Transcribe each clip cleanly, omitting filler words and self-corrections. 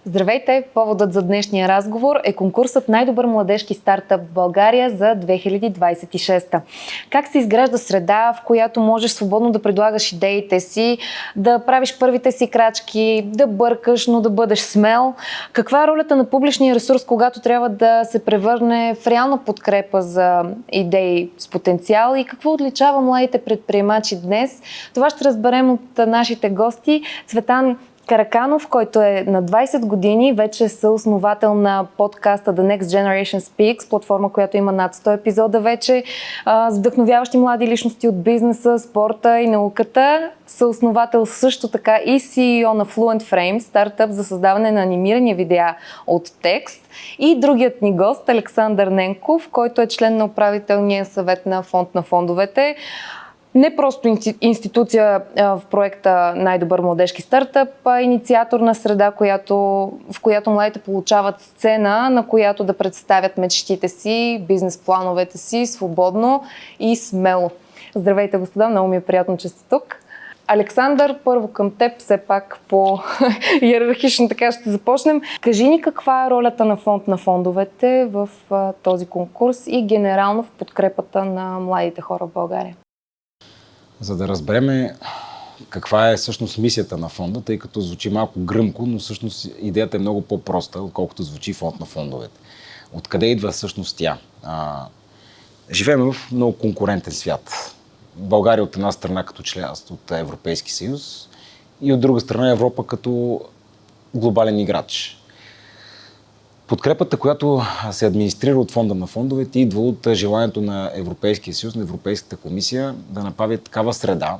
Здравейте! Поводът за днешния разговор е конкурсът Най-добър младежки стартъп в България за 2026. Как се изгражда среда, в която можеш свободно да предлагаш идеите си, да правиш първите си крачки, да бъркаш, но да бъдеш смел? Каква е ролята на публичния ресурс, когато трябва да се превърне в реална подкрепа за идеи с потенциал и какво отличава младите предприемачи днес? Това ще разберем от нашите гости. Цветан Караканов, който е на 20 години, вече е съосновател на подкаста The Next Generation Speaks, платформа, която има над 100 епизода вече, с вдъхновяващи млади личности от бизнеса, спорта и науката. Съосновател също така и CEO на Fluent Frame, стартъп за създаване на анимирани видеа от текст. И другият ни гост, Александър Ненков, който е член на управителния съвет на Фонд на фондовете. Не просто институция в проекта Най-добър младежки стартъп, а инициатор на среда, в която младите получават сцена, на която да представят мечтите си, бизнес плановете си свободно и смело. Здравейте, господа, много ми е приятно, че сте тук. Александър, първо към теб, все пак по иерархично така ще започнем. Кажи ни каква е ролята на Фонд на фондовете в този конкурс и генерално в подкрепата на младите хора в България. За да разбереме каква е всъщност мисията на фонда, тъй като звучи малко гръмко, но всъщност идеята е много по-проста, отколкото звучи Фонд на фондовете. Откъде идва всъщност тя? Живеем в много конкурентен свят. България от една страна като член от Европейски съюз и от друга страна Европа като глобален играч. Подкрепата, която се администрира от Фонда на фондовете, идва от желанието на Европейския съюз, на Европейската комисия да направи такава среда,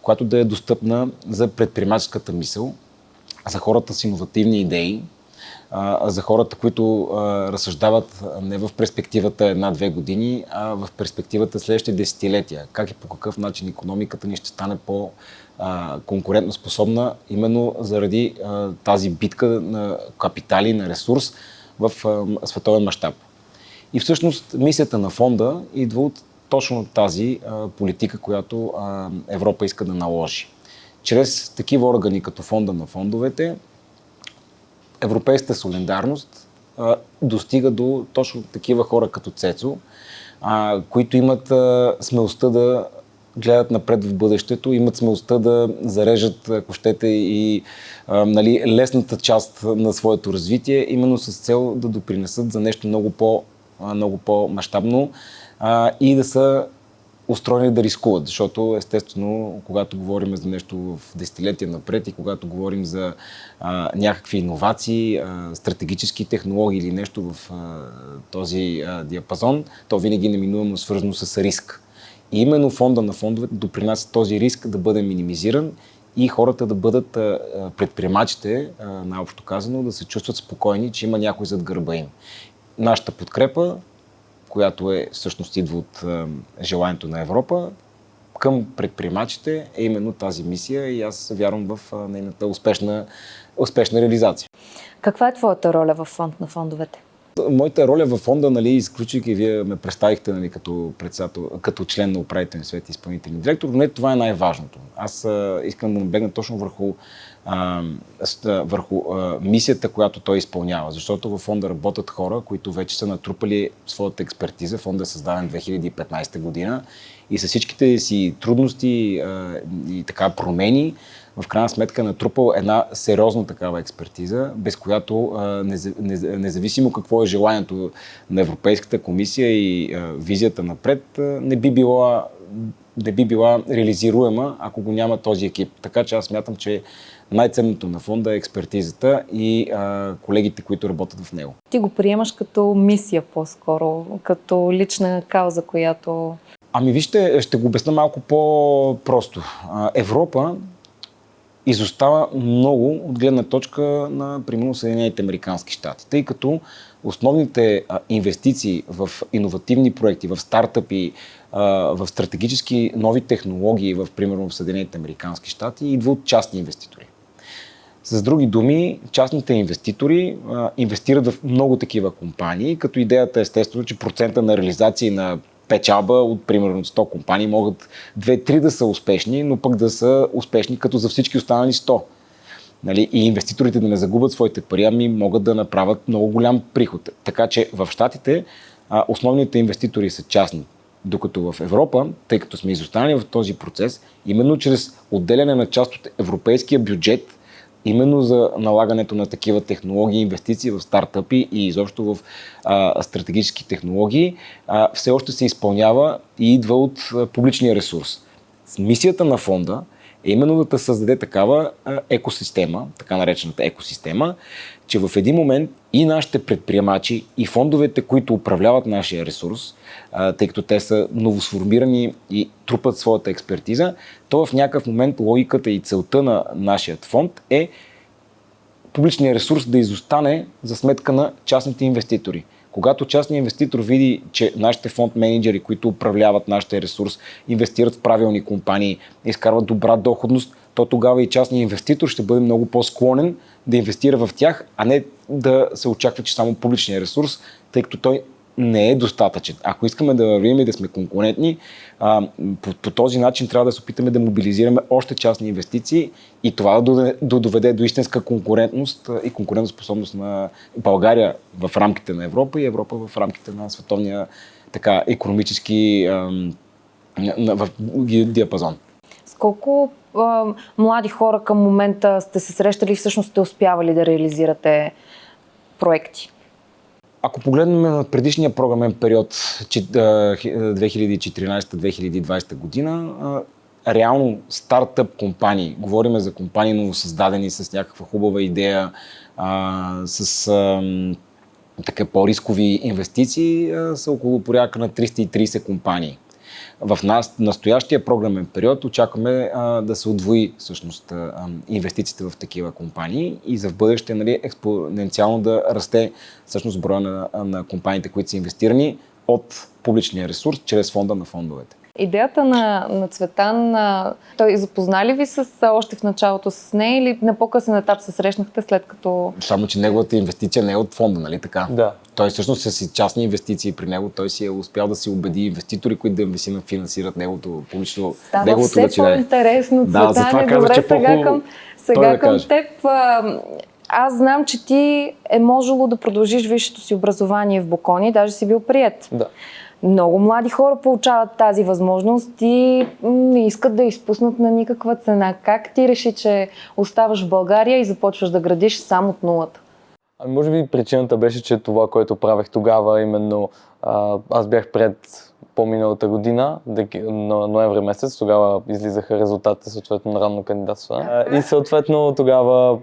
която да е достъпна за предприемаческата мисъл, за хората с иновативни идеи, за хората, които разсъждават не в перспективата 1-2 години, а в перспективата следващите десетилетия. Как и по какъв начин икономиката ни ще стане по-конкурентно способна, именно заради тази битка на капитали, на ресурс в световен мащаб. И всъщност мисията на фонда идва от точно тази политика, която Европа иска да наложи. Чрез такива органи като Фонда на фондовете, европейската солидарност достига до точно такива хора като Цецо, които имат смелостта да гледат напред в бъдещето, имат смелостта да зарежат, ако щете, и лесната част на своето развитие, именно с цел да допринесат за нещо много по-мащабно и да са устроени да рискуват, защото естествено, когато говорим за нещо в десетилетия напред и когато говорим за някакви иновации, стратегически технологии или нещо в този диапазон, то винаги неминуемо свързано с риск. И именно Фонда на фондовете допринася този риск да бъде минимизиран и хората да бъдат, предприемачите, най-общо казано, да се чувстват спокойни, че има някой зад гърба им. Нашата подкрепа, която всъщност идва от желанието на Европа, към предприемачите е именно тази мисия и аз вярвам в нейната успешна реализация. Каква е твоята роля в Фонд на фондовете? Моята роля във фонда, изключвайки, вие ме представихте като председател, като член на управителния съвет и изпълнителен директор, но не това е най-важното. Аз искам да наблегна точно върху мисията, която той изпълнява, защото във фонда работят хора, които вече са натрупали своята експертиза. Фондът е създаден 2015 година и с всичките си трудности и така промени, в крайна сметка натрупал една сериозна такава експертиза, без която независимо какво е желанието на Европейската комисия и визията напред, не би била реализируема, ако го няма този екип. Така че аз смятам, че най-ценното на фонда е експертизата и колегите, които работят в него. Ти го приемаш като мисия по-скоро, като лична кауза, която... Вижте, ще го обясня малко по-просто. Европа изостава много от гледна точка на, примерно, Съединените американски щати, тъй като основните инвестиции в иновативни проекти, в стартъпи, в стратегически нови технологии, примерно в Съединените американски щати, идва от частни инвеститори. С други думи, частните инвеститори инвестират в много такива компании, като идеята е естествено, че процента на реализации на печалба от примерно 100 компании могат 2-3 да са успешни, но пък да са успешни като за всички останали 100. нали, и инвеститорите да не загубят своите пари, ами могат да направят много голям приход. Така че в Щатите основните инвеститори са частни. Докато в Европа, тъй като сме изостанали в този процес, именно чрез отделяне на част от европейския бюджет, именно за налагането на такива технологии, инвестиции в стартъпи и изобщо в стратегически технологии, все още се изпълнява и идва от публичния ресурс. Мисията на фонда е именно да създаде такава екосистема, така наречената екосистема, че в един момент и нашите предприемачи, и фондовете, които управляват нашия ресурс, тъй като те са новосформирани и трупат своята експертиза, то в някакъв момент логиката и целта на нашия фонд е публичният ресурс да изостане за сметка на частните инвеститори. Когато частният инвеститор види, че нашите фонд менеджери, които управляват нашия ресурс, инвестират в правилни компании, изкарват добра доходност, то тогава и частният инвеститор ще бъде много по-склонен да инвестира в тях, а не да се очаква, че само публичният ресурс, тъй като той не е достатъчен. Ако искаме да вървим и да сме конкурентни, по този начин трябва да се опитаме да мобилизираме още частни инвестиции и това да доведе до истинска конкурентност и конкурентоспособност на България в рамките на Европа и Европа в рамките на световния икономически диапазон. С колко млади хора към момента сте се срещали и всъщност сте успявали да реализирате проекти? Ако погледнем на предишния програмен период 2014-2020 година, реално стартъп компании, говорим за компании новосъздадени с някаква хубава идея, с така по-рискови инвестиции, са около порядка на 330 компании. В настоящия програмен период очакваме да се удвои всъщност инвестициите в такива компании и за в бъдеще, нали, експоненциално да расте всъщност броя на компаниите, които са инвестирани от публичния ресурс чрез фонда на фондовете. Идеята на Цветан, той запозна ли ви още в началото с нея или на по-късен етап се срещнахте след като... Само, че неговата инвестиция не е от фонда, нали така? Да. Той всъщност с частни инвестиции при него, той си е успял да си убеди инвеститори, които да финансират неговото публично Става все по-интересно, Цветан. Затова казах, че сега към теб. Аз знам, че ти е можело да продължиш висшето си образование в Бокони, даже си бил приет. Да. Много млади хора получават тази възможност и не искат да изпуснат на никаква цена. Как ти реши, че оставаш в България и започваш да градиш сам от нулата? Може би причината беше, че това, което правех тогава, именно аз бях пред по-миналата година, на ноември месец, тогава излизаха резултатите съответно на ранно кандидатстване. И съответно тогава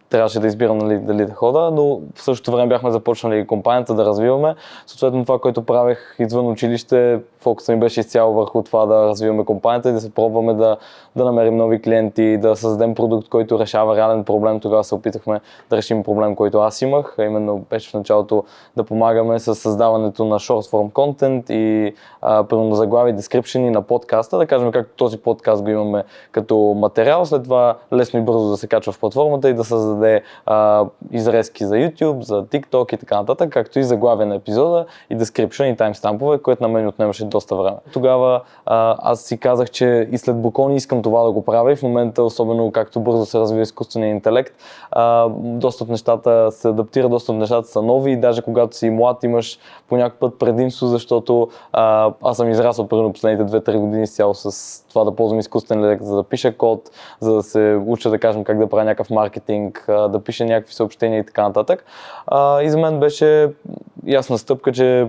трябваше да избирам дали да хода, но в същото време бяхме започнали компанията да развиваме. Съответно това, което правех извън училище, фокусът ми беше изцяло върху това да развиваме компанията и да се пробваме да намерим нови клиенти, да създадем продукт, който решава реален проблем. Тогава се опитахме да решим проблем, който аз имах, а именно беше в началото да помагаме с създаването на short form content и примерно заглави, дескрипшени на подкаста, да кажем как този подкаст го имаме като материал, след това лесно и бързо да се качва в платформата и да създаде изрезки за YouTube, за TikTok и така нататък, както и заглавия на епизода и дескрипшен и таймстампове, което на мен отнемаше доста време. Тогава аз си казах, че и след Бокони искам това да го правя и в момента, особено както бързо се развива изкуственият интелект, доста от нещата се адаптира, доста от нещата са нови и даже когато си млад имаш по някакъв път предимство, защото аз съм израснал примерно последните 2-3 години с цяло с това да ползвам изкуствен интелект, за да пиша код, за да се уча да кажем как да правя някакъв маркетинг, да пиша някакви съобщения и така нататък. И за мен беше ясна стъпка, че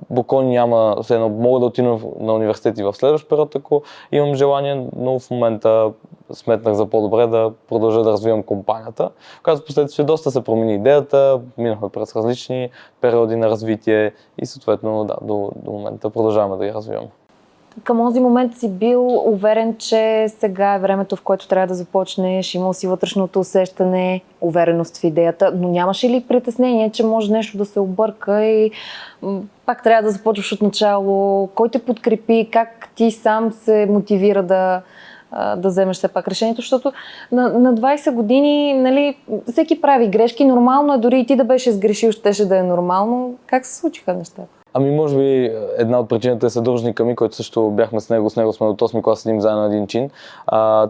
Бокони няма, мога да отида на университет в следващ период, ако имам желание, но в момента сметнах за по-добре да продължа да развивам компанията. Когато в последствие доста се промени идеята, минахме през различни периоди на развитие и съответно до момента продължаваме да я развиваме. Към този момент си бил уверен, че сега е времето, в което трябва да започнеш, имал си вътрешното усещане, увереност в идеята, но нямаше ли притеснение, че може нещо да се обърка и пак трябва да започваш от начало? Кой те подкрепи? Как ти сам се мотивира да вземеш все пак решението? Защото на 20 години, нали, всеки прави грешки, нормално е, дори и ти да беше сгрешил, щеше да е нормално. Как се случиха нещата? Ами може би една от причините е съдружника ми, който също бяхме с него сме от 8 клас, седим заедно на един чин.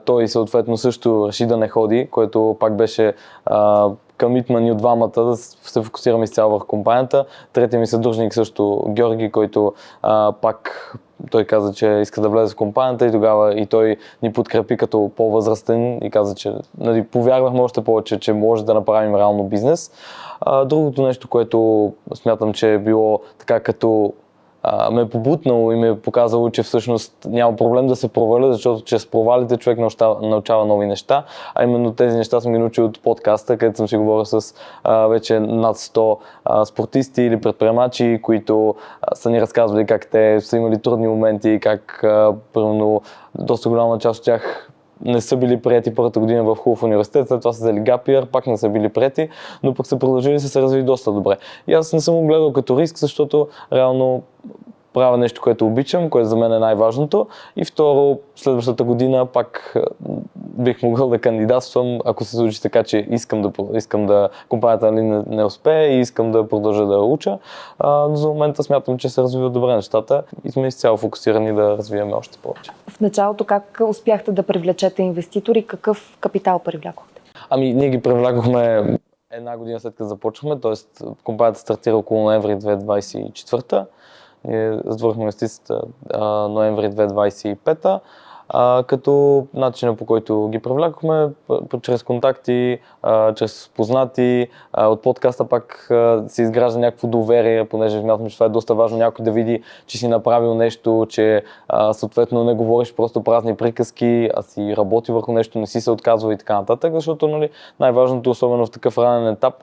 Той съответно също реши да не ходи, което пак беше комитмент от двамата да се фокусираме изцяло върху компанията. Третия ми съдружник също Георги, който пак той каза, че иска да влезе в компанията и тогава и той ни подкрепи като по-възрастен и каза, че нали, повярвахме още повече, че може да направим реално бизнес. Другото нещо, което смятам, че е било така като ме е побутнало и ме е показало, че всъщност няма проблем да се проваля, защото чрез провалите човек научава нови неща, а именно тези неща съм ги научил от подкаста, където съм си говорил с вече над 100 спортисти или предприемачи, които са ни разказвали как те са имали трудни моменти, как примерно доста голяма част от тях не са били приети първата година в хубав университет, след това са взели гапиер, пак не са били приети, но пък са продължили и са се развили доста добре. И аз не съм го гледал като риск, защото реално правя нещо, което обичам, което за мен е най-важното. И второ, следващата година пак бих могъл да кандидатствам, ако се случи така, че искам да компанията не успее и искам да продължа да уча. Но за момента смятам, че се развиват добре нещата и сме изцяло фокусирани да развиваме още повече. В началото как успяхте да привлечете инвеститори? Какъв капитал привлякохте? Ами ние ги привлякохме една година след като започвахме, т.е. компанията стартира около ноември 2024. Ние затворихме инвестицията ноември 2025, като начинът по който ги привлякохме, чрез контакти, чрез познати, от подкаста пак се изгражда някакво доверие, понеже смятам, че това е доста важно някой да види, че си направил нещо, че съответно не говориш просто празни приказки, а си работи върху нещо, не си се отказва и така нататък, защото нали, най-важното, особено в такъв ранен етап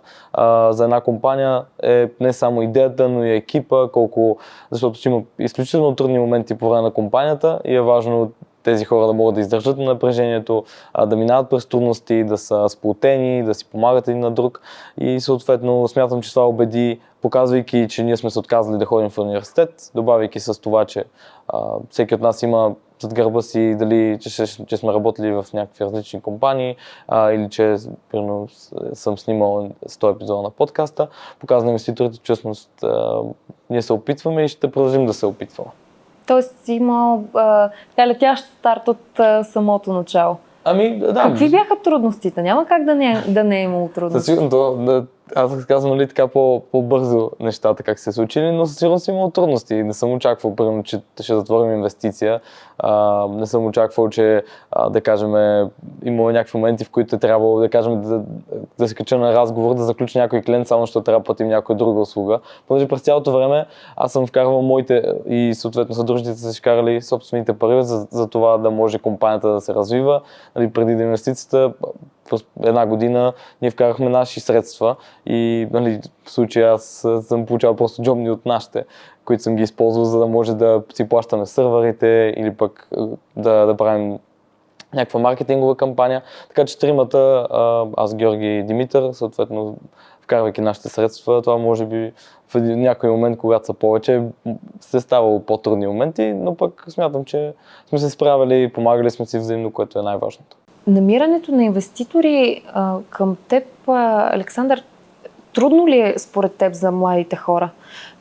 за една компания е не само идеята, но и екипа, защото ще има изключително трудни моменти по време на компанията и е важно тези хора да могат да издържат на напрежението, да минават през трудности, да са сплотени, да си помагат един на друг и съответно смятам, че това убеди, показвайки, че ние сме се отказали да ходим в университет, добавяйки с това, че всеки от нас има зад гърба си дали, че сме работили в някакви различни компании или че примерно, съм снимал 100 епизода на подкаста, показва на инвеститорите, че всъщност ние се опитваме и ще продължим да се опитваме. Тоест си имал летящ старт от самото начало. Ами, да. Какви бяха трудностите? Няма как да не е имало трудности. Със сигурно, аз казвам нали, така по-бързо нещата как се случили, но със сигурност съм имал трудности. Не съм очаквал, примерно, че ще затворим инвестиция. Не съм очаквал, че да кажем, има някакви моменти, в които е трябвало да кажем да се кача на разговор, да заключа някой клиент, само защото трябва да платим някоя друга услуга. Понеже през цялото време аз съм вкарвал моите и съответно съдружниците са си карали собствените пари за това да може компанията да се развива. Нали, преди да инвестицията, една година ние вкарахме наши средства и нали, в случая аз съм получавал просто джобни от нашите, които съм ги използвал, за да може да си плащаме сървърите или пък да правим някаква маркетингова кампания. Така че тримата, аз, Георги и Димитър, съответно вкарвайки нашите средства, това може би в някой момент, когато са повече, се ставало по-трудни моменти, но пък смятам, че сме се справили и помагали сме си взаимно, което е най-важното. Намирането на инвеститори към теб, Александър, трудно ли е според теб за младите хора?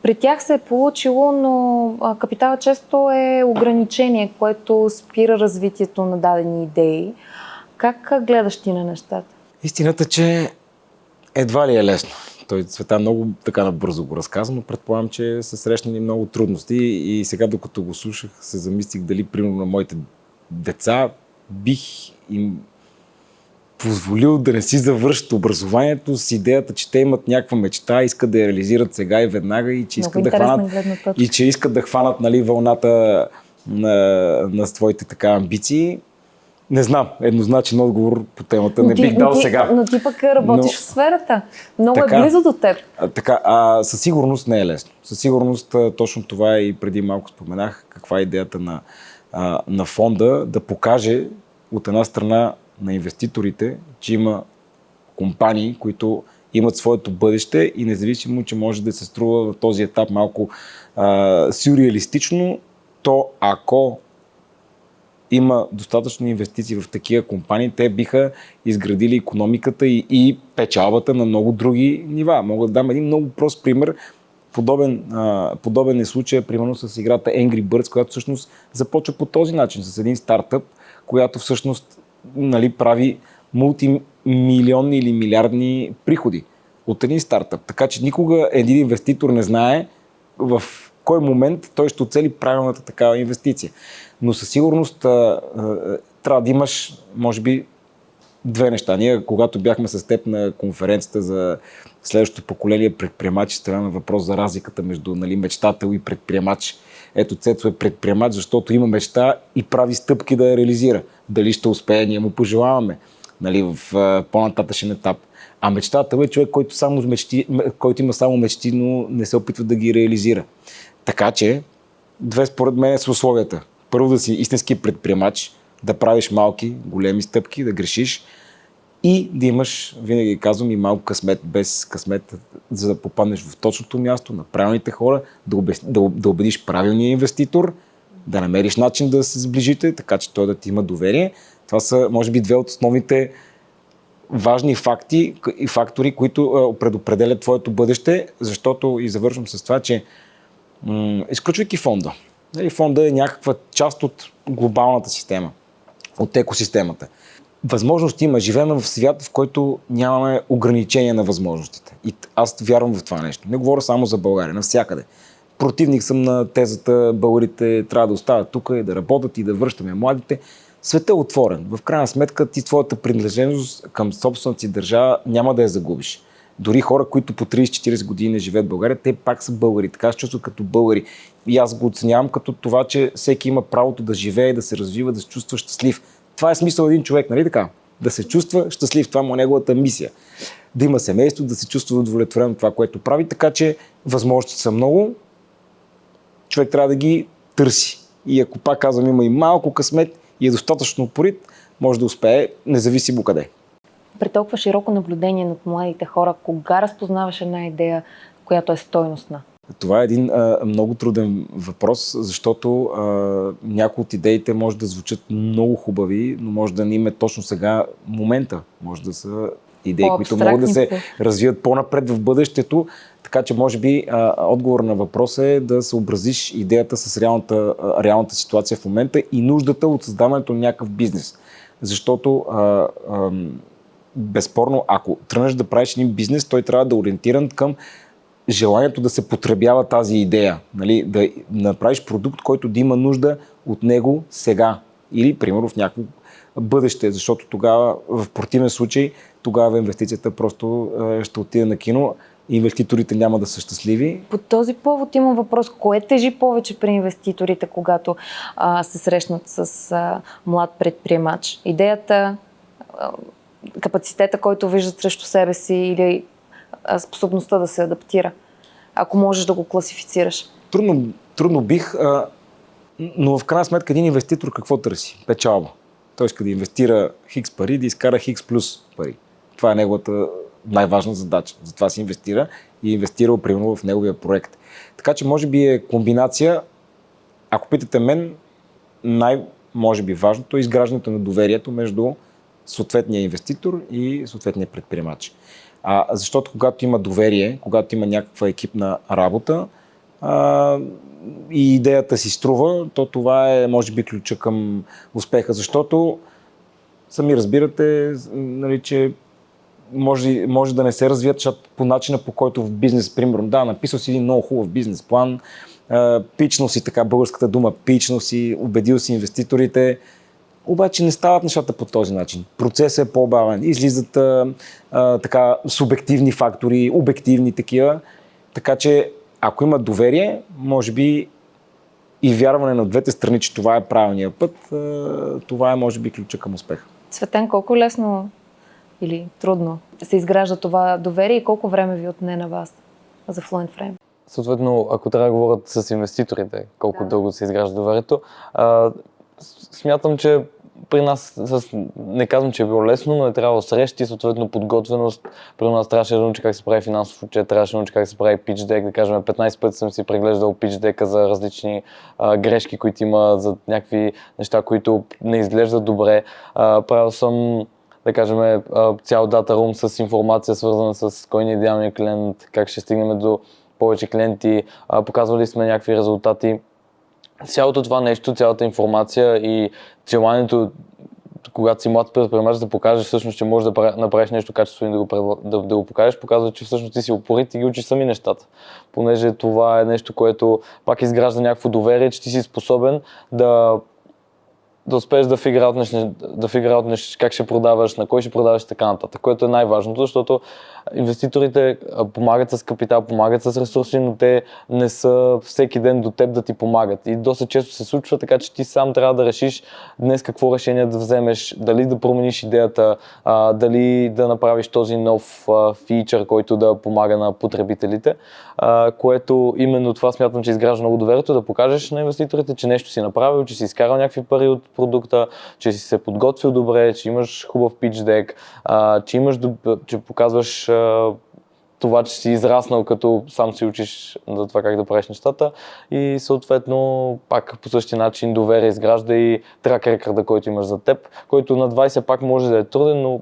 При тях се е получило, но капитала често е ограничение, което спира развитието на дадени идеи. Как гледаш ти на нещата? Истината, че едва ли е лесно. Той Цвета много така набързо го разказва, но предполагам, че са срещнали много трудности и сега докато го слушах се замислих дали примерно на моите деца бих им позволил да не си завършат образованието с идеята, че те имат някаква мечта, искат да я реализират сега и веднага и че искат да хванат нали, вълната на своите така амбиции. Не знам, еднозначен отговор по темата не бих дал сега. Но ти пък работиш в сферата. Много е близо до теб. Със сигурност не е лесно. Със сигурност точно това и преди малко споменах каква е идеята на фонда да покаже от една страна на инвеститорите, че има компании, които имат своето бъдеще и независимо, че може да се струва в този етап малко сюрреалистично, то ако има достатъчно инвестиции в такива компании, те биха изградили икономиката и печалбата на много други нива. Мога да дам един много прост пример. Подобен е случая, примерно с играта Angry Birds, която всъщност започва по този начин, с един стартъп, която всъщност прави мултимилионни или милиардни приходи от един стартъп. Така че никога един инвеститор не знае в кой момент той ще оцели правилната такава инвестиция. Но със сигурност трябва да имаш, може би, две неща. Ние, когато бяхме с теб на конференцията за следващото поколение предприемачи, ставаме въпрос за разликата между мечтател и предприемач. Ето, Цецо е предприемач, защото има мечта и прави стъпки да я реализира. Дали ще успее, ние му пожелаваме в по-нататъчен етап. А мечтател е човек, който има само мечти, но не се опитва да ги реализира. Така че, две според мен са условията. Първо да си истински предприемач, да правиш малки, големи стъпки, да грешиш и да имаш, винаги казвам, и малко късмет. Без късмет, за да попаднеш в точното място, на правилните хора, да убедиш правилния инвеститор, да намериш начин да се сближите, така че той да ти има доверие. Това са, може би, две от основните важни факти и фактори, които предопределят твоето бъдеще, защото и завършвам с това, че изключвайки фонда. Фонда е някаква част от глобалната система, от екосистемата. Възможности има. Живеем в свят, в който нямаме ограничения на възможностите. И аз вярвам в това нещо. Не говоря само за България, навсякъде. Противник съм на тезата, българите трябва да остават тук и да работят и да връщаме младите. Светът е отворен. В крайна сметка ти твоята принадлежност към собствената си държава няма да я загубиш. Дори хора, които по 30-40 години живеят в България, те пак са българи. Така се чувстват като българи. И аз го оценявам като това, че всеки има правото да живее, да се развива, да се чувства щастлив. Това е смисъл един човек, нали така? Да се чувства щастлив. Това му е неговата мисия. Да има семейство, да се чувства удовлетворен от това, което прави. Така че възможности са много. Човек трябва да ги търси. И ако пак казвам, има и малко късмет и е достатъчно упорит, може да успее, независимо къде. При толкова широко наблюдение над младите хора, кога разпознаваш една идея, която е стойностна? Това е един много труден въпрос, защото някои от идеите може да звучат много хубави, но може да не има точно сега момента. Може да са идеи, които могат да се развият по-напред в бъдещето. Така че може би отговор на въпроса е да съобразиш идеята с реалната ситуация в момента и нуждата от създаването на някакъв бизнес. Защото безспорно, ако тръгнеш да правиш един бизнес, той трябва да е ориентиран към желанието да се потребява тази идея. Нали? Да направиш продукт, който да има нужда от него сега или, примерно, в някакво бъдеще, защото тогава, в противен случай, тогава инвестицията просто ще отиде на кино и инвеститорите няма да са щастливи. По този повод има въпрос, кое тежи повече при инвеститорите, когато се срещнат с млад предприемач? Идеята, капацитета, който виждат срещу себе си или способността да се адаптира, ако можеш да го класифицираш? Трудно бих, но в крайна сметка един инвеститор какво търси? Печалба. Той иска да инвестира хикс пари, да изкара хикс плюс пари. Това е неговата най-важна задача. Затова се инвестира и инвестира примерно в неговия проект. Така че може би е комбинация, ако питате мен, може би важното е изграждането на доверието между съответния инвеститор и съответния предприемач. Защото когато има доверие, когато има някаква екипна работа и идеята си струва, то това е може би ключа към успеха, защото сами разбирате, нали, че може да не се развият по начина, по който в бизнес, примерно, написал си един много хубав бизнес план, пичнал си, така българската дума, пичнал си, убедил си инвеститорите, обаче не стават нещата по този начин. Процесът е по-бавен, излизат така субективни фактори, обективни такива, така че ако има доверие, може би и вярване на двете страни, че това е правилният път, това е може би ключа към успеха. Цветен, колко лесно или трудно се изгражда това доверие и колко време ви отне на вас за Fluent Frame? Съответно, ако трябва да говорят с инвеститорите, колко дълго се изгражда доверието, смятам, че при нас, не казвам, че е било лесно, но е трябвало срещи, съответно подготвеност. При нас трябваше да научи как се прави финансов отчет, трябваше да научи как се прави pitch deck, да кажем 15 пъти съм си преглеждал pitch deck за различни грешки, които има, за някакви неща, които не изглеждат добре. Правил съм, да кажем, цял дата рум с информация, свързана с кой ни е идеалният клиент, как ще стигнем до повече клиенти, показвали сме някакви резултати. Цялото това нещо, цялата информация и желанието, когато си млад предприемач, да покажеш всъщност, че можеш да направиш нещо качествено и да го покажеш, показва, че всъщност ти си упорит и ги учиш сами нещата. Понеже това е нещо, което пак изгражда някакво доверие, че ти си способен да успееш да фигураутнеш как ще продаваш, на кой ще продаваш и така нататък, което е най-важното, защото инвеститорите помагат с капитал, помагат с ресурси, но те не са всеки ден до теб да ти помагат. И доста често се случва така, че ти сам трябва да решиш днес какво решение да вземеш, дали да промениш идеята, дали да направиш този нов фичър, който да помага на потребителите, което именно това смятам, че изгражда много доверието, да покажеш на инвеститорите, че нещо си направил, че си изкарал някакви пари от продукта, че си се подготвил добре, че имаш хубав pitch deck, че показваш това, че си израснал, като сам си учиш за това как да правиш нещата и съответно пак по същия начин доверие изгражда и трак рекърда, който имаш за теб, който на 20 пак може да е труден, но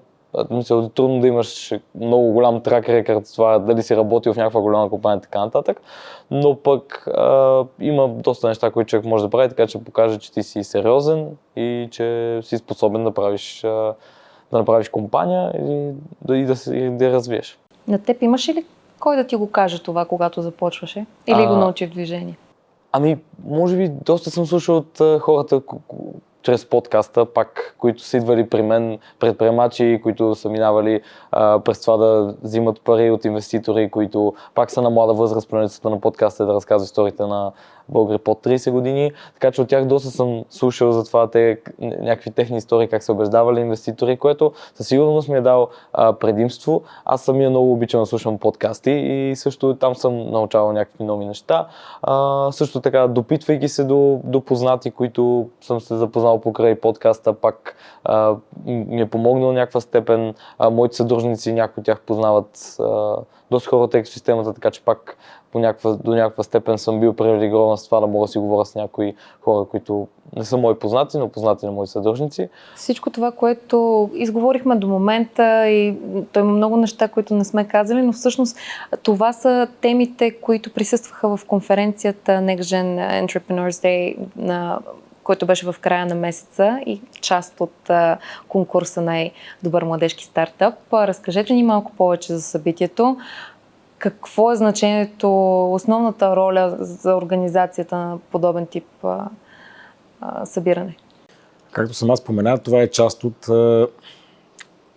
мисля, трудно да имаш много голям трак рекърд, това дали си работил в някаква голяма компания и така нататък, но пък има доста неща, които човек може да прави, така че покаже, че ти си сериозен и че си способен да направиш компания и да я развиеш. На теб имаш ли кой да ти го каже това, когато започваше? Или го научи в движение? Ами, може би доста съм слушал от хората чрез подкаста, пак, които са идвали при мен, предприемачи, които са минавали през това да взимат пари от инвеститори, които пак са на млада възраст, планетата на подкаста да разказва историите на българи под 30 години, така че от тях доста съм слушал за това някакви техни истории, как са убеждавали инвеститори, което със сигурност ми е дал предимство. Аз самия много обичам да слушам подкасти и също там съм научавал някакви нови неща. Също така, допитвайки се до познати, които съм се запознал покрай подкаста, пак ми е помогнал някаква степен. Моите съдружници, някои от тях познават доста хора от екосистемата, така че пак до някаква степен съм бил привилегирован с това да мога да си говоря с някои хора, които не са мои познати, но познати на мои съдружници. Всичко това, което изговорихме до момента и той има много неща, които не сме казали, но всъщност това са темите, които присъстваха в конференцията Next Gen Entrepreneurs Day, който беше в края на месеца и част от конкурса най-добър младежки стартъп. Разкажете ни малко повече за събитието. Какво е значението, основната роля за организацията на подобен тип събиране? Както сама спомена, това е част от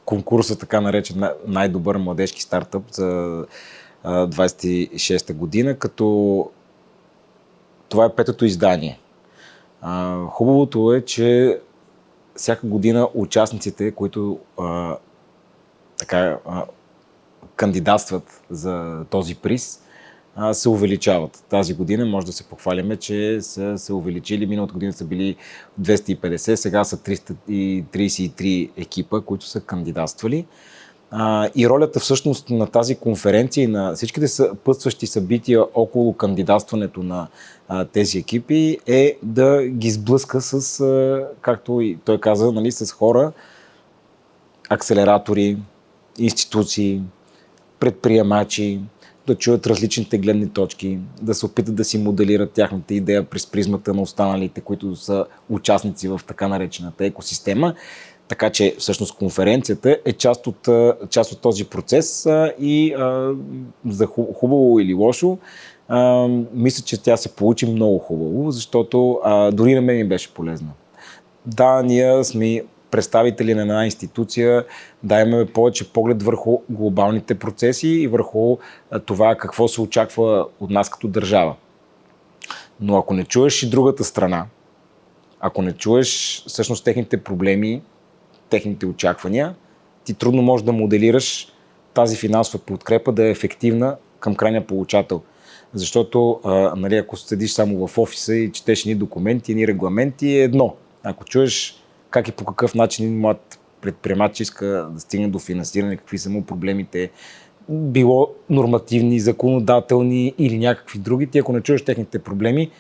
конкурса, така наречен най-добър младежки стартъп за 26-та година, като това е 5-то издание. Хубавото е, че всяка година участниците, които кандидатстват за този приз, се увеличават. Тази година може да се похваляме, че са се увеличили. Миналата година са били 250, сега са 333 екипа, които са кандидатствали. И ролята всъщност на тази конференция и на всичките съпътстващи събития около кандидатстването на тези екипи е да ги сблъска с, както и той каза, нали, с хора, акселератори, институции, предприемачи, да чуят различните гледни точки, да се опитат да си моделират тяхната идея през призмата на останалите, които са участници в така наречената екосистема. Така че всъщност конференцията е част от този процес и за хубаво или лошо, мисля, че тя се получи много хубаво, защото дори на мен ми беше полезна. Да, ние сме представители на една институция, да имаме повече поглед върху глобалните процеси и върху това какво се очаква от нас като държава. Но ако не чуеш и другата страна, ако не чуеш всъщност техните проблеми, техните очаквания, ти трудно можеш да моделираш тази финансова подкрепа да е ефективна към крайния получател. Защото нали, ако седиш само в офиса и четеш ни документи, ни регламенти, е едно. Ако чуеш как и по какъв начин млад предприемач иска да стигне до финансиране, какви са му проблемите, било нормативни, законодателни или някакви други, ти ако не чуеш техните проблеми,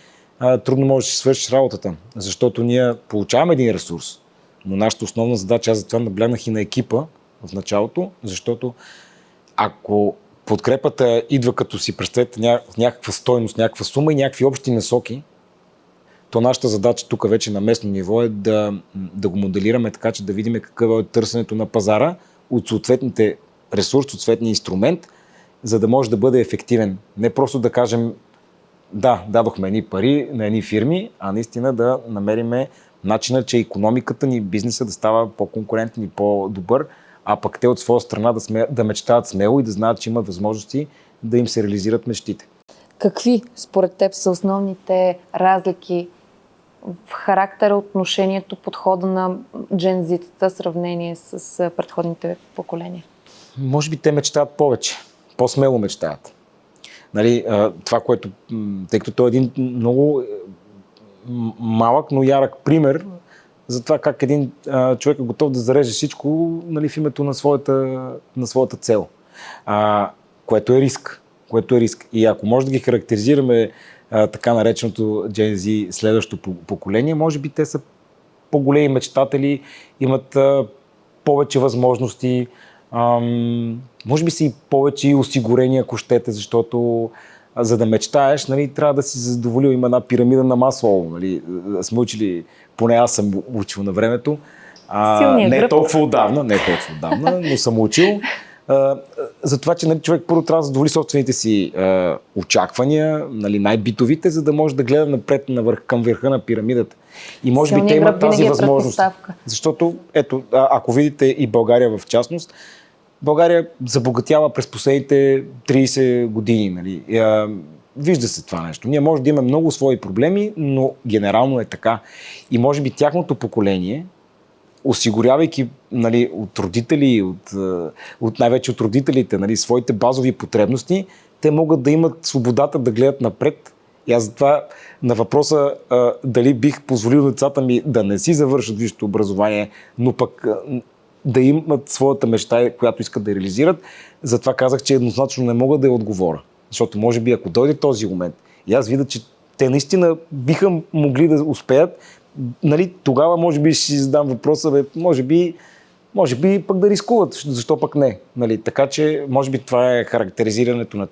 трудно можеш да си свършиш работата. Защото ние получаваме един ресурс, но нашата основна задача, аз затова наблегнах и на екипа в началото, защото ако подкрепата идва като си представете някаква стойност, някаква сума и някакви общи насоки, то нашата задача тук вече на местно ниво е да го моделираме така, че да видим какво е търсенето на пазара от съответните ресурс, от съответния инструмент, за да може да бъде ефективен. Не просто да кажем да, дадохме едни пари на едни фирми, а наистина да намериме начина, че икономиката ни, бизнеса да става по-конкурентен и по-добър, а пък те от своя страна да мечтаят смело и да знаят, че имат възможности да им се реализират мечтите. Какви според теб са основните разлики в характера, отношението, подхода на Gen Z-тата в сравнение с предходните поколения? Може би те мечтаят повече, по-смело мечтаят. Нали, това, което, тъй като той е един много малък, но ярък пример за това как един човек е готов да зареже всичко, нали, в името на своята цел, което е риск. И ако може да ги характеризираме така нареченото Gen Z следващото поколение, може би те са по-големи мечтатели, имат повече възможности, може би са и повече осигурения, ако щете, защото за да мечтаеш, нали, трябва да си задоволил. Има една пирамида на Маслоу. Нали, сме учили, поне аз съм учил на времето. Не е толкова отдавна, но съм учил. За това, че нали, човек първо трябва да задоволи собствените си очаквания, нали, най-битовите, за да може да гледа напред към върха на пирамидата. И може би те имат тази възможност. Защото, ето, ако видите и България в частност, България забогатява през последните 30 години. Нали. Вижда се това нещо. Ние може да имаме много свои проблеми, но генерално е така. И може би тяхното поколение, осигурявайки, нали, от родители, от най-вече от родителите, нали, своите базови потребности, те могат да имат свободата да гледат напред. И аз затова на въпроса дали бих позволил децата ми да не си завършат висшето образование, но пък да имат своята мечта, която искат да реализират, затова казах, че еднозначно не мога да я отговоря. Защото може би ако дойде този момент и аз видя, че те наистина биха могли да успеят, нали, тогава може би ще си задам въпроса, може би пък да рискуват, защо пък не. Нали, така че може би това е характеризирането на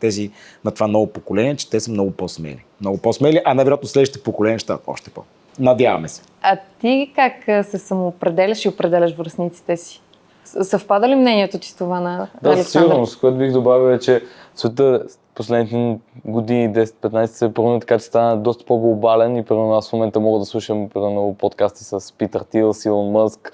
това ново поколение, че те са много по-смели. Много по-смели, а най-вероятно следващите поколения ще стават още по. Надяваме се. А ти как се самоопределяш и определяш връстниците си? Съвпада ли мнението ти с това на Александър? Да, сигурно. С което бих добавил е, че света последните години, 10-15 се промени така, че стана доста по-глобален и примерно аз в момента мога да слушам примерно подкасти с Питър Тил, Илон Мъск,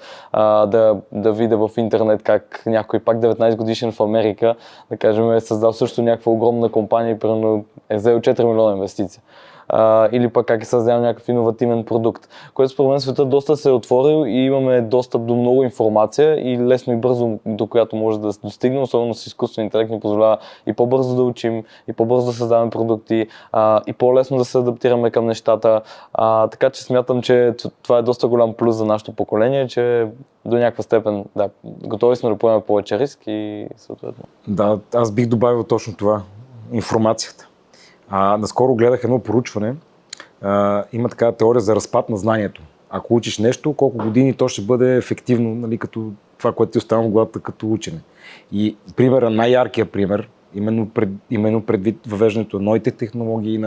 да видя в интернет как някой пак 19 годишен в Америка, да кажем, е създал също някаква огромна компания и примерно е взел 4 милиона инвестиция. Или пък как е създал някакъв иновативен продукт, който според мен света доста се е отворил и имаме достъп до много информация и лесно и бързо до която може да се достигне, особено с изкуствен интелект ни позволява и по-бързо да учим, и по-бързо да създаваме продукти, и по-лесно да се адаптираме към нещата. Така че смятам, че това е доста голям плюс за нашето поколение, че до някаква степен, да, готови сме да поемем повече риск и съответно. Да, аз бих добавил точно това. Информацията. Наскоро гледах едно проучване. Има такава теория за разпад на знанието. Ако учиш нещо, колко години то ще бъде ефективно, нали, като това, което ти остава в главата като учене. И примера, най-яркият пример, именно предвид въвеждането на новите технологии,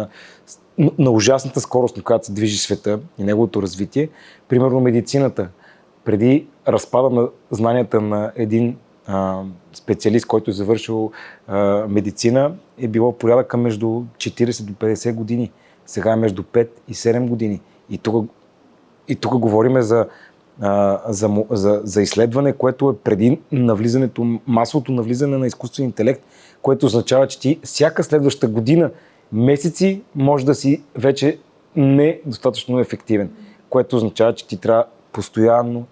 на ужасната скорост, на която се движи света и неговото развитие, примерно медицината. Преди разпада на знанията на един специалист, който е завършил медицина, е било порядъка между 40 до 50 години. Сега е между 5 и 7 години. И тук говорим за изследване, което е преди масовото навлизане на изкуствен интелект, което означава, че ти всяка следваща година, месеци, може да си вече недостатъчно ефективен. Което означава, че ти трябва постоянно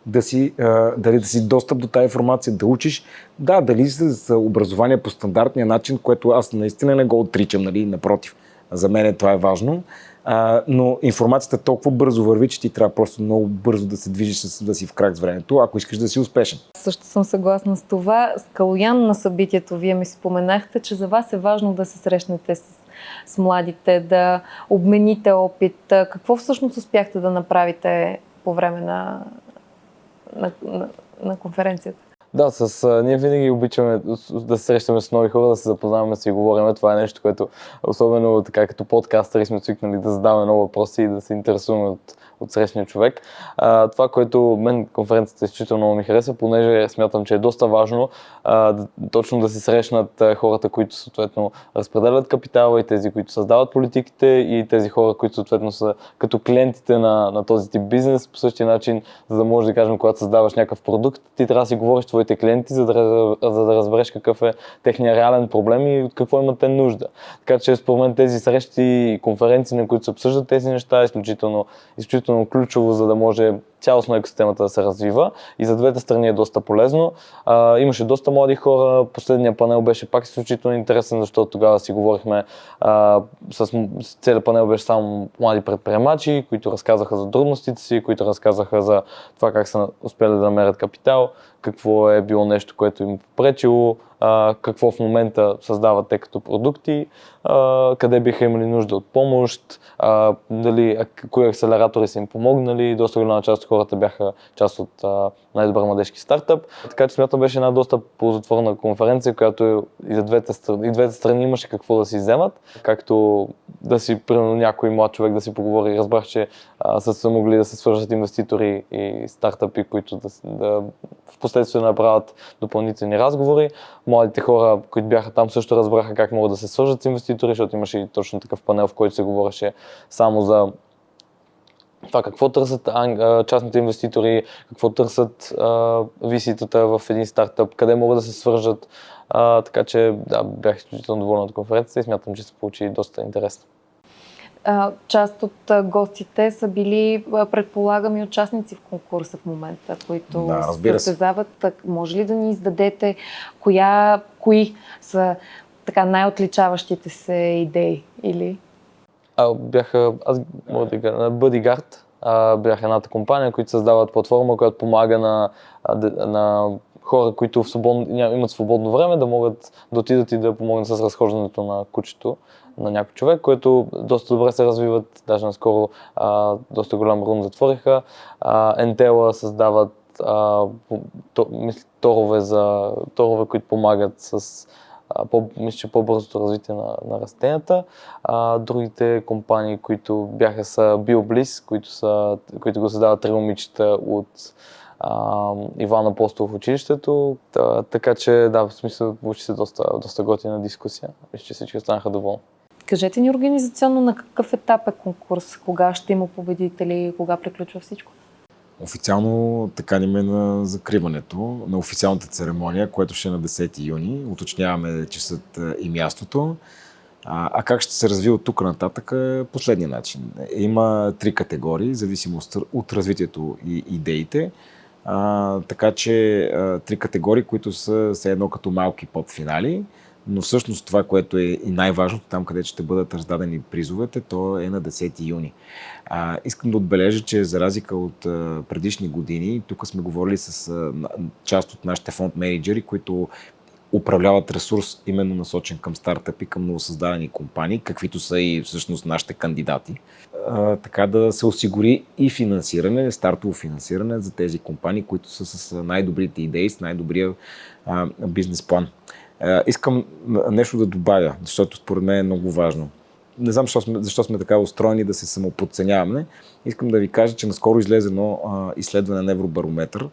да си достъп до тази информация, да учиш. Да, дали с образование по стандартния начин, което аз наистина не го отричам, нали, напротив. За мен това е важно. Но информацията толкова бързо върви, че ти трябва просто много бързо да се движиш, да си в крак с времето, ако искаш да си успешен. Също съм съгласна с това. С Калоян на събитието вие ми споменахте, че за вас е важно да се срещнете с младите, да обмените опит. Какво всъщност успяхте да направите по време на конференцията? Да, ние винаги обичаме да се срещаме с нови хора, да се запознаваме, да си говорим. Това е нещо, което особено така като подкастъри сме свикнали да задаваме много въпроси и да се интересуваме от срещния човек. Това, което мен конференцията изключително много ми хареса, понеже смятам, че е доста важно точно да се срещнат хората, които съответно разпределят капитала и тези, които създават политиките и тези хора, които съответно са като клиентите на този тип бизнес. По същия начин, за да можеш да кажем, когато създаваш някакъв продукт, ти трябва да си говориш с твоите клиенти, за да разбереш какъв е техният реален проблем и от какво имат те нужда. Така че според мен тези срещи и конференции, на които се обсъждат тези неща, е изключително ключово, за да може цялостно екосистемата да се развива и за двете страни е доста полезно. Имаше доста млади хора, последния панел беше пак изключително интересен, защото тогава си говорихме целият панел беше само млади предприемачи, които разказаха за трудностите си, които разказаха за това как са успели да намерят капитал, какво е било нещо, което им попречило, какво в момента създават те като продукти, къде биха имали нужда от помощ, кои акселератори са им помогнали. Доста голяма част от хората бяха част от най-добър младежки стартъп. Така че смятам, беше една доста ползотворна конференция, която и двете страни имаше какво да си вземат. Както примерно някой млад човек да си поговори. Разбрах, че са могли да се свържат инвеститори и стартъпи, които да впоследствие направят допълнителни разговори. Младите хора, които бяха там, също разбраха как могат да се свържат с инвеститори, защото имаше и точно такъв панел, в който се говореше само за това какво търсят частните инвеститори, какво търсят VC-тата в един стартъп, къде могат да се свържат. Така че да, бях изключително доволен от конференцията и смятам, че се получи доста интересно. Част от гостите са били, предполагам, и участници в конкурса в момента, които състезават. Може ли да ни издадете кои са така най-отличаващите се идеи? Или? Аз мога да кажа, на Bodyguard бяха едната компания, които създават платформа, която помага на хора, които имат свободно време, да могат да отидат и да помогнат с разхождането на кучето на някой човек, което доста добре се развиват. Даже наскоро доста голям рун затвориха. Entela създават торове, които помагат с по-бързото развитие на растенията. Другите компании, които бяха, са BioBliss, които го създават 3 момичета от Иван Апостолов в училището. Така че да, в смисъл получи се доста готина дискусия. Мисля, че всички останаха доволни. Кажете ни организационно на какъв етап е конкурс, кога ще има победители, кога приключва всичко? Официално така ни е на закриването, на официалната церемония, което ще е на 10 юни. Уточняваме часът и мястото. А как ще се развива от тук нататък е последния начин. Има 3 категории, зависимост от развитието и идеите. Така че 3 категории, които са все едно като малки подфинали, но всъщност това, което е и най-важното, там където ще бъдат раздадени призовете, то е на 10 юни. Искам да отбележа, че за разлика от предишни години, тук сме говорили с част от нашите фонд менеджери, които управляват ресурс именно насочен към стартъпи, към новосъздадени компании, каквито са и всъщност нашите кандидати. Така да се осигури и финансиране, стартово финансиране за тези компании, които са с най-добрите идеи, с най-добрия бизнес план. Искам нещо да добавя, защото според мен е много важно. Не знам защо сме така устроени да се самоподценяваме. Искам да ви кажа, че наскоро излезе едно изследване на Евробарометър,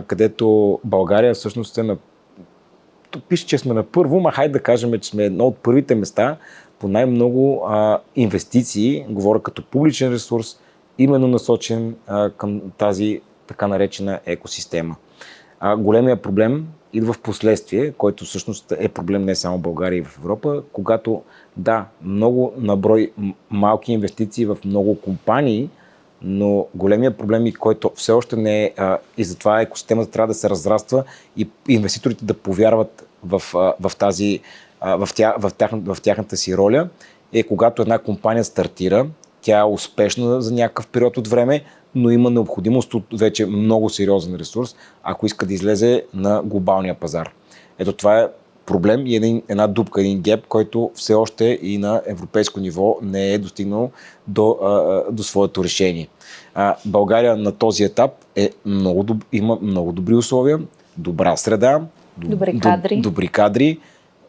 където България всъщност е тук пише, че сме на първо, хайде да кажем, че сме едно от първите места по най-много инвестиции, говоря като публичен ресурс, именно насочен към тази така наречена екосистема. Големия проблем идва в последствие, който всъщност е проблем не само в България и в Европа, когато много наброй малки инвестиции в много компании, но големия проблем, който все още не е, и затова екосистемата трябва да се разраства и инвеститорите да повярват в тяхната си роля, е когато една компания стартира, тя е успешна за някакъв период от време, но има необходимост от вече много сериозен ресурс, ако иска да излезе на глобалния пазар. Ето това е проблем и една дупка, един геп, който все още и на европейско ниво не е достигнал до своето решение. България на този етап има много добри условия. добра среда, Добри кадри.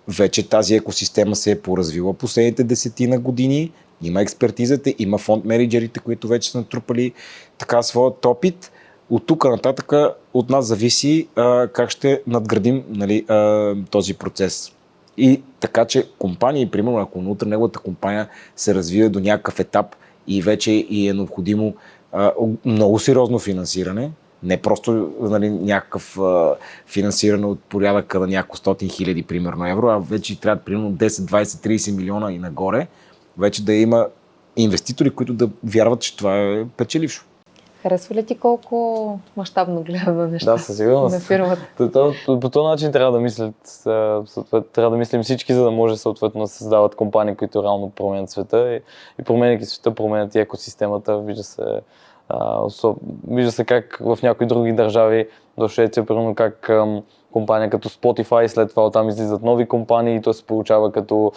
Вече тази екосистема се е поразвила последните 10 години. Има експертизата, има фонд менеджерите, които вече са натрупали така своят опит. От тук нататък от нас зависи как ще надградим, нали, този процес. И така, че компании, примерно, ако утре неговата компания се развие до някакъв етап и вече и е необходимо много сериозно финансиране, не просто, нали, някакъв финансиране от порядъка на няколко стотин хиляди, примерно, евро, а вече трябва примерно 10, 20, 30 милиона и нагоре, вече да има инвеститори, които да вярват, че това е печелившо. Харесва ли ти колко мащабно гледа на неща? Да, със сигурност. На фирмата. По този начин трябва да мислят, трябва да мислим всички, за да може съответно да създават компании, които реално променят света и променяйки света, променят и екосистемата. Вижда се как в някои други държави, до Швеция, примерно как компания като Spotify, след това оттам излизат нови компании и то се получава като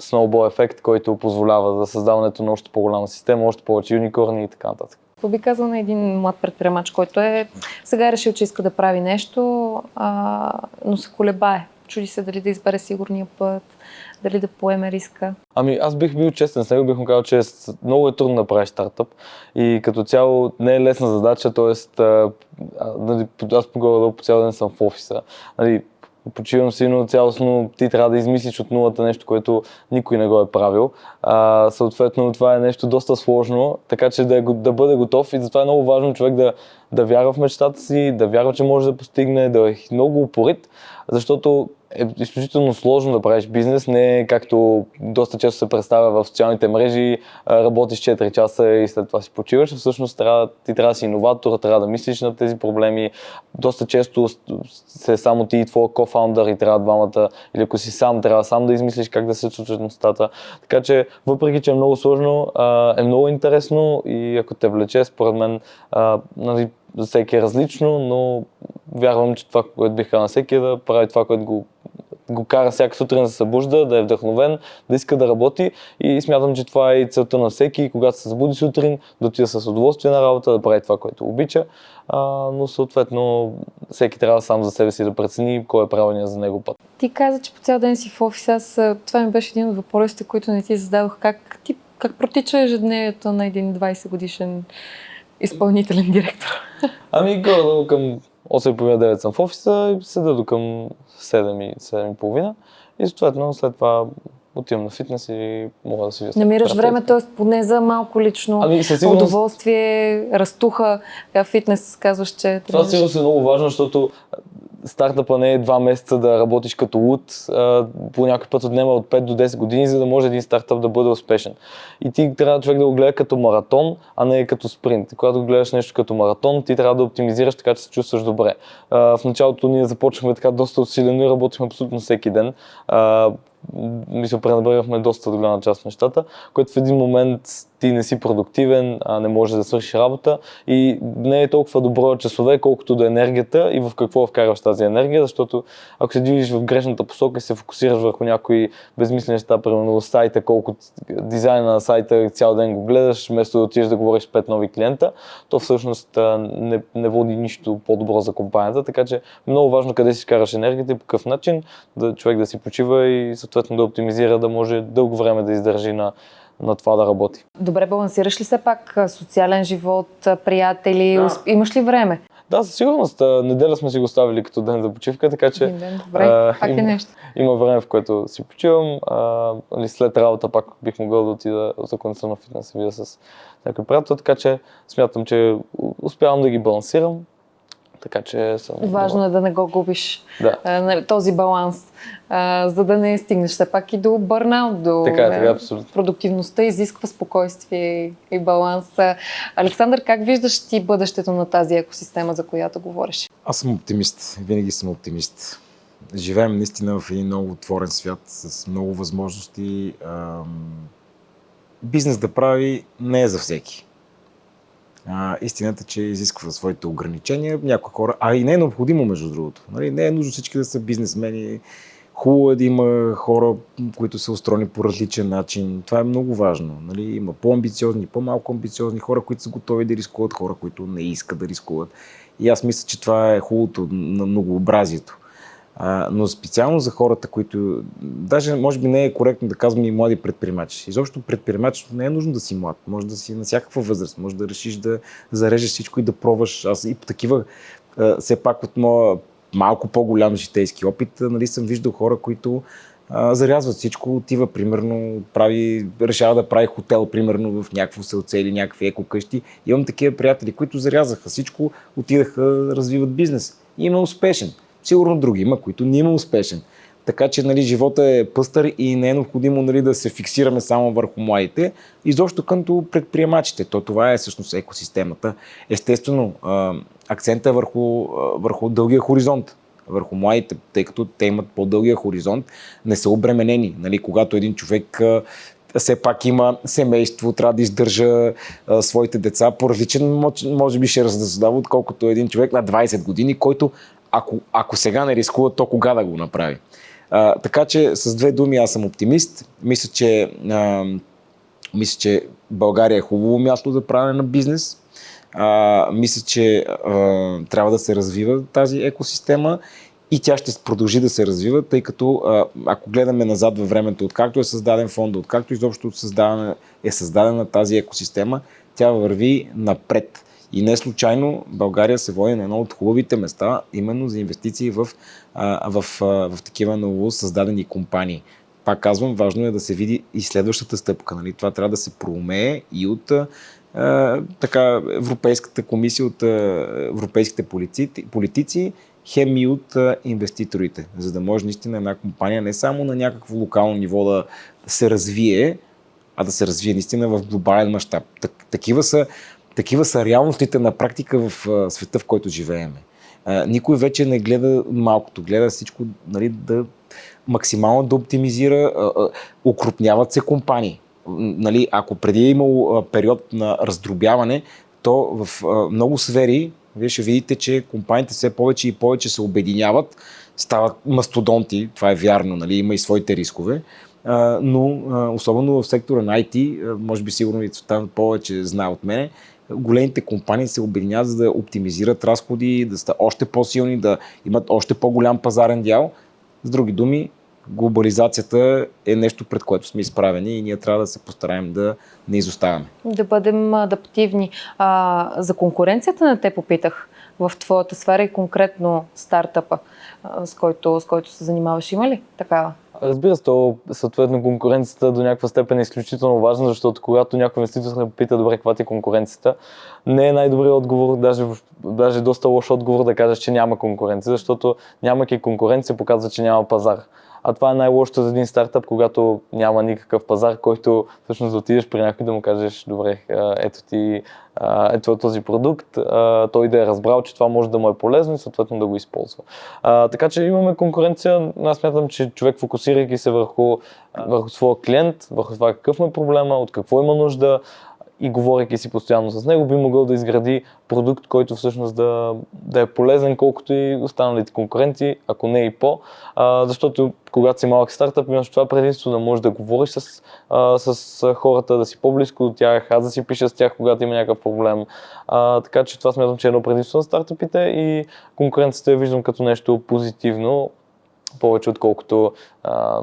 snowball ефект, който позволява за създаването на още по-голяма система, още повече юникорни и така нататък. Какво би казал на един млад предприемач, който сега е решил, че иска да прави нещо, но се колебае? Чуди се дали да избере сигурния път, дали да поеме риска? Аз бих бил честен с него, бих му казал, че много е трудно да правиш стартъп и като цяло не е лесна задача, т.е. аз по цял ден съм в офиса. Почивам си, но цялостно ти трябва да измислиш от нулата нещо, което никой не го е правил. Съответно, това е нещо доста сложно, така че да бъде готов и затова е много важно човек да вярва в мечтата си, да вярва, че може да постигне, да е много упорит, защото е изключително сложно да правиш бизнес, не е както доста често се представя в социалните мрежи, работиш 4 часа и след това си почиваш. Всъщност ти трябва да си иноватор, трябва да мислиш на тези проблеми. Доста често се само ти и твоя кофаундър и трябва двамата, или ако си сам, трябва сам да измислиш как да се случат нещата. Така че, въпреки че е много сложно, е много интересно и ако те влече, според мен, за всеки е различно, но вярвам, че това, което бих казал на всеки е да прави това, което го кара всяка сутрин да се събужда, да е вдъхновен, да иска да работи и смятам, че това е и целта на всеки, когато се събуди сутрин, да отида с удоволствие на работа, да прави това, което обича, но съответно всеки трябва сам за себе си да прецени кой е правилният за него път. Ти каза, че по цял ден си в офис. Това ми беше един от въпросите, които не ти зададох. Как протича ежедневието на един 20 годишен изпълнителен директор? Горе-долу към 8:30-9 съм в офиса и седа до към 7:30 и съответно след това отивам на фитнес и мога да си вия. Намираш време, т.е. поне за малко лично удоволствие, разтуха, фитнес, казваш, че... Това сигурно е много важно, защото стартъпа не е 2 месеца да работиш като луд, по някой път отнема от 5 до 10 години, за да може един стартъп да бъде успешен. И ти трябва човек да го гледа като маратон, а не като спринт. Когато го гледаш нещо като маратон, ти трябва да оптимизираш така, че се чувстваш добре. В началото ние започнахме така доста усилено и работихме абсолютно всеки ден. Пренебрегнахме доста голяма част от нещата, което в един момент ти не си продуктивен, не можеш да свършиш работа и не е толкова добро часове, колкото да енергията и в какво вкарваш тази енергия, защото ако се движиш в грешната посока и се фокусираш върху някои безмислени неща, примерно сайта, колко дизайна на сайта цял ден го гледаш, вместо да отидеш да говориш с 5 нови клиента, то всъщност не води нищо по-добро за компанията, така че е много важно къде си вкараш енергията и по какъв начин човек да си почива и съответно да оптимизира, да може дълго време да издържи на това да работи. Добре, балансираш ли се пак социален живот, приятели? Да. Имаш ли време? Да, със сигурност. Неделя сме си го ставили като ден за почивка, така че добре, пак е нещо. Има време, в което си почивам. След работа пак бих могъл да отида за кондиционна фитнес и видя с някой приятел, така че смятам, че успявам да ги балансирам. Така че съм... Важно е да не го губиш този баланс, за да не стигнеш все пак и до бърнаут, до продуктивността, изисква спокойствие и баланс. Александър, как виждаш ти бъдещето на тази екосистема, за която говориш? Аз съм оптимист, винаги съм оптимист. Живеем наистина в един много отворен свят с много възможности. Бизнес да прави не е за всеки. Истината, че изисква своите ограничения. Някои хора, и не е необходимо, между другото. Не е нужно всички да са бизнесмени, Хубаво е да има хора, които са устроени по различен начин. Това е много важно. Нали? Има по-амбициозни, по-малко амбициозни хора, които са готови да рискуват, хора, които не искат да рискуват. И аз мисля, че това е хубавото на многообразието. Но специално за хората, които даже може би не е коректно да казвам и млади предприемачи. Изобщо предприемачеството не е нужно да си млад. Може да си на всякаква възраст. Може да решиш да зарежеш всичко и да пробваш. Аз и по такива, все пак от моя малко по-голям житейски опит, нали, съм виждал хора, които зарязват всичко, отива, примерно, решава да прави хотел, примерно, в някакво селце или някакви екокъщи. Имам такива приятели, които зарязаха всичко, отидаха да развиват бизнес. И има успешен. Сигурно други има, които не има успешен. Така че, нали, живота е пъстър и не е необходимо, нали, да се фиксираме само върху младите, изобщо като предприемачите. Това е всъщност екосистемата. Естествено, акцента е върху дългия хоризонт, върху младите, тъй като те имат по-дългия хоризонт, не са обременени. Нали, когато един човек все пак има семейство, трябва да издържа своите деца по различен, може би ще разсъждава, отколкото един човек на 20 години, който ако сега не рискува, то кога да го направи. Така че с две думи аз съм оптимист. Мисля, че България е хубаво място за правене на бизнес. Мисля, че трябва да се развива тази екосистема и тя ще продължи да се развива, тъй като ако гледаме назад във времето, откакто е създаден фонда, откакто изобщо е създадена тази екосистема, тя върви напред. И не случайно България се води на едно от хубавите места, именно за инвестиции в такива ново създадени компании. Пак казвам, важно е да се види и следващата стъпка. Нали? Това трябва да се проумее и от Европейската комисия, от европейските политици, хем и от инвеститорите, за да може наистина една компания не само на някакво локално ниво да се развие, а да се развие наистина в глобален мащаб. Такива са реалностите на практика в света, в който живеем. Никой вече не гледа малкото, гледа всичко, нали, максимално да оптимизира, укрупняват се компании. Нали, ако преди е имал период на раздробяване, то в много сфери вие ще видите, че компаниите все повече и повече се обединяват, стават мастодонти, това е вярно, нали, има и своите рискове, но особено в сектора на IT, може би сигурно и Цветан повече знае от мене, големите компании се обединяват, за да оптимизират разходи, да са още по-силни, да имат още по-голям пазарен дял. С други думи, глобализацията е нещо, пред което сме изправени и ние трябва да се постараем да не изоставяме. Да бъдем адаптивни. За конкуренцията на те попитах в твоята сфера и конкретно стартъпа, с който се занимаваш. Има ли такава? Разбира се, то съответно конкуренцията до някаква степен е изключително важна, защото когато някой инвеститор се попита, добре, каква ти е конкуренцията, не е най-добрият отговор, даже доста лош отговор да кажеш, че няма конкуренция, защото нямайки конкуренция показва, че няма пазар. А това е най-лошото за един стартъп, когато няма никакъв пазар, който всъщност да отидеш при някой да му кажеш, добре, ето този продукт, той да е разбрал, че това може да му е полезно и съответно да го използва. Така че имаме конкуренция. Аз смятам, че човек, фокусирайки се върху своя клиент, върху това какъв му е проблема, от какво има нужда, и говорейки си постоянно с него, би могъл да изгради продукт, който всъщност да е полезен, колкото и останалите конкуренти, ако не и защото когато си малък стартъп, имаш това предимство да можеш да говориш с хората, да си по-близко до тях, аз да си пиша с тях, когато има някакъв проблем. Така че това смятам, че е едно предимство на стартъпите и конкуренцията я виждам като нещо позитивно, повече отколкото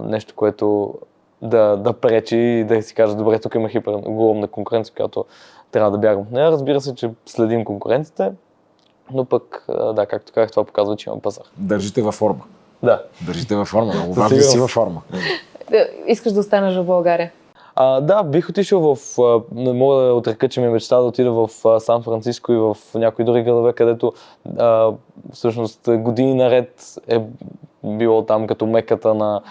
нещо, което да пречи и да си каже, добре, тук има огромна конкуренция, която трябва да бягам от нея. Разбира се, че следим конкуренците, но пък, да, както казах, това показва, че има пазар. Държите във форма. Да. Държите във форма, много важно да си във форма. Искаш да останеш в България? Да, бих отишъл не мога да отрека, че ми е мечта да отида в Сан Франциско и в някои други градове, където всъщност години наред е било там като меката на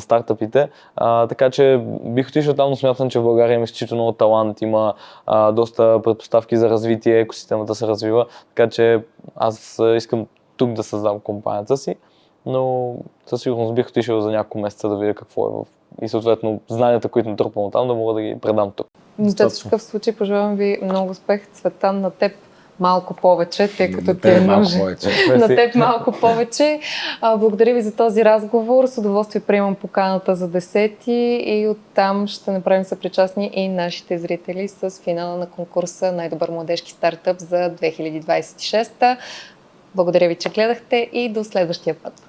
стартъпите. Така че бих отишъл там, но смятам, че в България има изключително много талант, има доста предпоставки за развитие, екосистемата се развива, така че аз искам тук да създам компанията си, но със сигурност бих отишъл за няколко месеца да видя какво е и съответно знанията, които натрупвам там, да мога да ги предам тук. В такъв случай пожелавам ви много успех, Цветан, на теб, малко повече, тъй като На ти е тебе малко нужен. повече. На теб малко повече. Благодаря ви за този разговор. С удоволствие приемам поканата за 10-ти и оттам ще направим съпричастни и нашите зрители с финала на конкурса Най-добър младежки стартъп за 2026. Благодаря ви, че гледахте и до следващия път.